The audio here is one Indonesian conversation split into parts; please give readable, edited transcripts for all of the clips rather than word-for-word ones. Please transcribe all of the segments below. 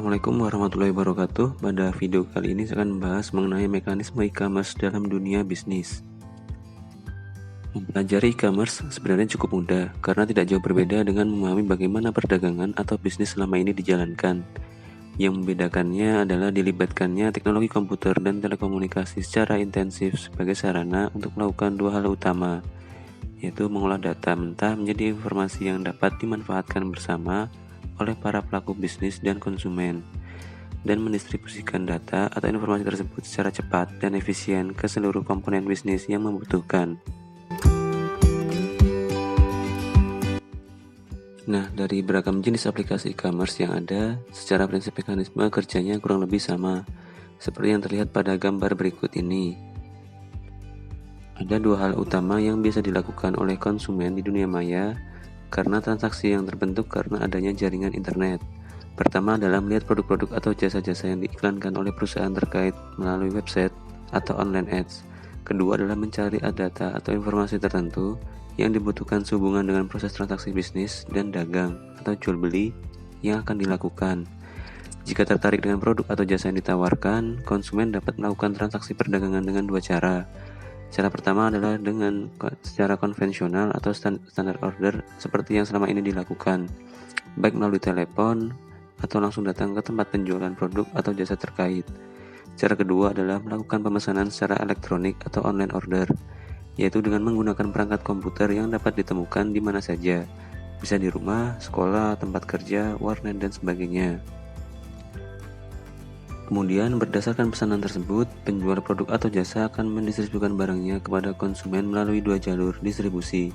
Assalamualaikum warahmatullahi wabarakatuh. Pada video kali ini saya akan membahas mengenai mekanisme e-commerce dalam dunia bisnis. Mempelajari e-commerce sebenarnya cukup mudah karena tidak jauh berbeda dengan memahami bagaimana perdagangan atau bisnis selama ini dijalankan. Yang membedakannya adalah dilibatkannya teknologi komputer dan telekomunikasi secara intensif sebagai sarana untuk melakukan dua hal utama, yaitu mengolah data mentah menjadi informasi yang dapat dimanfaatkan bersama oleh para pelaku bisnis dan konsumen, dan mendistribusikan data atau informasi tersebut secara cepat dan efisien ke seluruh komponen bisnis yang membutuhkan. Nah, dari beragam jenis aplikasi e-commerce yang ada, secara prinsip mekanisme kerjanya kurang lebih sama, seperti yang terlihat pada gambar berikut ini. Ada dua hal utama yang biasa dilakukan oleh konsumen di dunia maya karena transaksi yang terbentuk karena adanya jaringan internet. Pertama adalah melihat produk-produk atau jasa-jasa yang diiklankan oleh perusahaan terkait melalui website atau online ads. Kedua adalah mencari data atau informasi tertentu yang dibutuhkan sehubungan dengan proses transaksi bisnis dan dagang atau jual beli yang akan dilakukan. Jika tertarik dengan produk atau jasa yang ditawarkan, konsumen dapat melakukan transaksi perdagangan dengan dua cara. Cara pertama adalah dengan secara konvensional atau standar order seperti yang selama ini dilakukan, baik melalui telepon atau langsung datang ke tempat penjualan produk atau jasa terkait. Cara kedua adalah melakukan pemesanan secara elektronik atau online order, yaitu dengan menggunakan perangkat komputer yang dapat ditemukan di mana saja, bisa di rumah, sekolah, tempat kerja, warnet, dan sebagainya. Kemudian, berdasarkan pesanan tersebut, penjual produk atau jasa akan mendistribusikan barangnya kepada konsumen melalui dua jalur distribusi.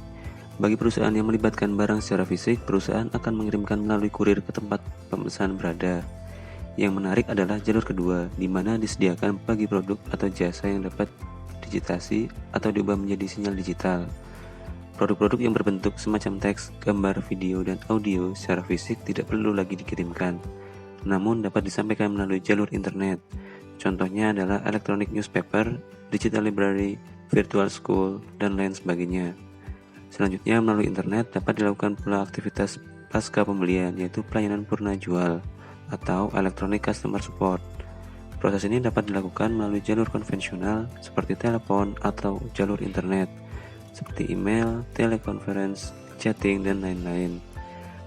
Bagi perusahaan yang melibatkan barang secara fisik, perusahaan akan mengirimkan melalui kurir ke tempat pemesan berada. Yang menarik adalah jalur kedua, di mana disediakan bagi produk atau jasa yang dapat digitasi atau diubah menjadi sinyal digital. Produk-produk yang berbentuk semacam teks, gambar, video, dan audio secara fisik tidak perlu lagi dikirimkan, namun dapat disampaikan melalui jalur internet. Contohnya adalah electronic newspaper, digital library, virtual school, dan lain sebagainya. Selanjutnya, melalui internet dapat dilakukan pula aktivitas pasca pembelian, yaitu pelayanan purna jual atau electronic customer support. Proses ini dapat dilakukan melalui jalur konvensional seperti telepon atau jalur internet seperti email, telekonferensi, chatting, dan lain-lain.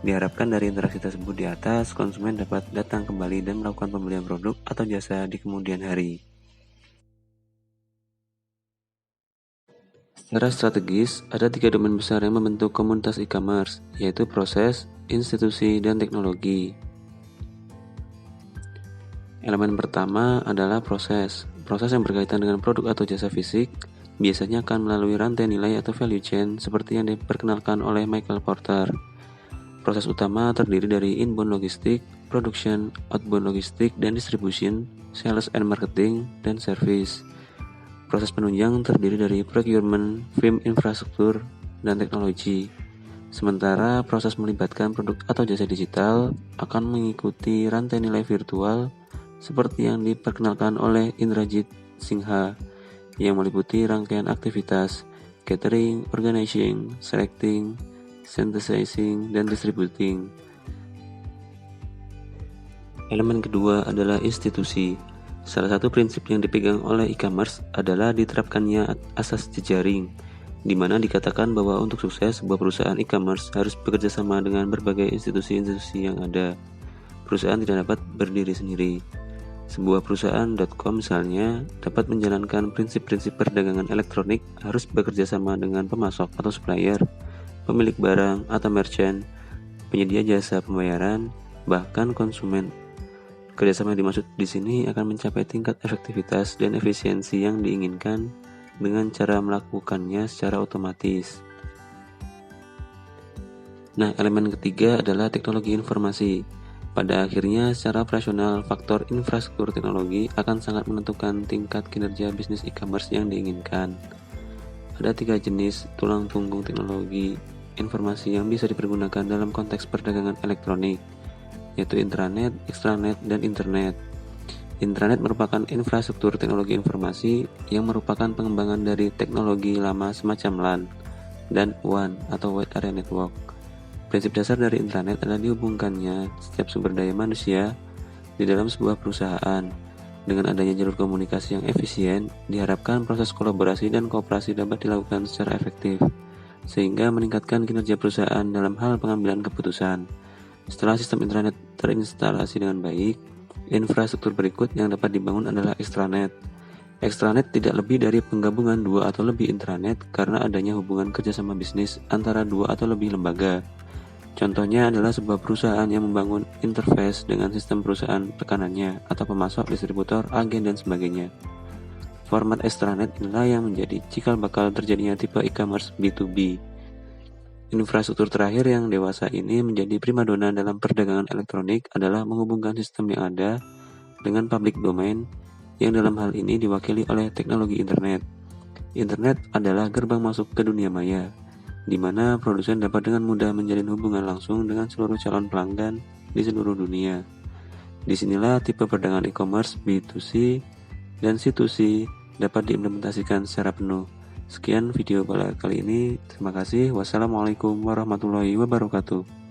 Diharapkan dari interaksi tersebut di atas, konsumen dapat datang kembali dan melakukan pembelian produk atau jasa di kemudian hari. Secara strategis, ada 3 domain besar yang membentuk komunitas e-commerce, yaitu proses, institusi, dan teknologi. Elemen pertama adalah proses. Proses yang berkaitan dengan produk atau jasa fisik biasanya akan melalui rantai nilai atau value chain seperti yang diperkenalkan oleh Michael Porter. Proses utama terdiri dari inbound logistik, production, outbound logistik, dan distribution, sales and marketing, dan service. Proses penunjang terdiri dari procurement, firm infrastruktur, dan teknologi. Sementara proses melibatkan produk atau jasa digital akan mengikuti rantai nilai virtual seperti yang diperkenalkan oleh Indrajit Singha, yang meliputi rangkaian aktivitas catering, organizing, selecting, synthesizing, dan distributing. Elemen kedua adalah institusi. Salah satu prinsip yang dipegang oleh e-commerce adalah diterapkannya asas jejaring, di mana dikatakan bahwa untuk sukses sebuah perusahaan e-commerce harus bekerja sama dengan berbagai institusi-institusi yang ada. Perusahaan tidak dapat berdiri sendiri. Sebuah perusahaan.com misalnya dapat menjalankan prinsip-prinsip perdagangan elektronik harus bekerja sama dengan pemasok atau supplier, pemilik barang atau merchant, penyedia jasa pembayaran, bahkan konsumen. Kerjasama yang dimaksud di sini akan mencapai tingkat efektivitas dan efisiensi yang diinginkan dengan cara melakukannya secara otomatis. Nah, elemen ketiga adalah teknologi informasi. Pada akhirnya, secara operasional, faktor infrastruktur teknologi akan sangat menentukan tingkat kinerja bisnis e-commerce yang diinginkan. Ada 3 jenis tulang punggung teknologi informasi yang bisa dipergunakan dalam konteks perdagangan elektronik, yaitu intranet, extranet, dan internet. Intranet merupakan infrastruktur teknologi informasi yang merupakan pengembangan dari teknologi lama semacam LAN dan WAN atau Wide Area Network. Prinsip dasar dari intranet adalah dihubungkannya setiap sumber daya manusia Di dalam sebuah perusahaan, dengan adanya jalur komunikasi yang efisien, diharapkan proses kolaborasi dan kooperasi dapat dilakukan secara efektif, sehingga meningkatkan kinerja perusahaan dalam hal pengambilan keputusan. Setelah sistem internet terinstalasi dengan baik, infrastruktur berikut yang dapat dibangun adalah extranet. Extranet tidak lebih dari penggabungan dua atau lebih intranet karena adanya hubungan kerjasama bisnis antara dua atau lebih lembaga. Contohnya adalah sebuah perusahaan yang membangun interface dengan sistem perusahaan tekanannya atau pemasok, distributor, agen, dan sebagainya. Format extranet inilah yang menjadi cikal bakal terjadinya tipe e-commerce B2B. Infrastruktur terakhir yang dewasa ini menjadi primadona dalam perdagangan elektronik adalah menghubungkan sistem yang ada dengan public domain yang dalam hal ini diwakili oleh teknologi internet. Internet adalah gerbang masuk ke dunia maya, di mana produsen dapat dengan mudah menjalin hubungan langsung dengan seluruh calon pelanggan di seluruh dunia. Disinilah tipe perdagangan e-commerce B2C dan C2C dapat diimplementasikan secara penuh. Sekian video pada kali ini. Terima kasih. Wassalamualaikum warahmatullahi wabarakatuh.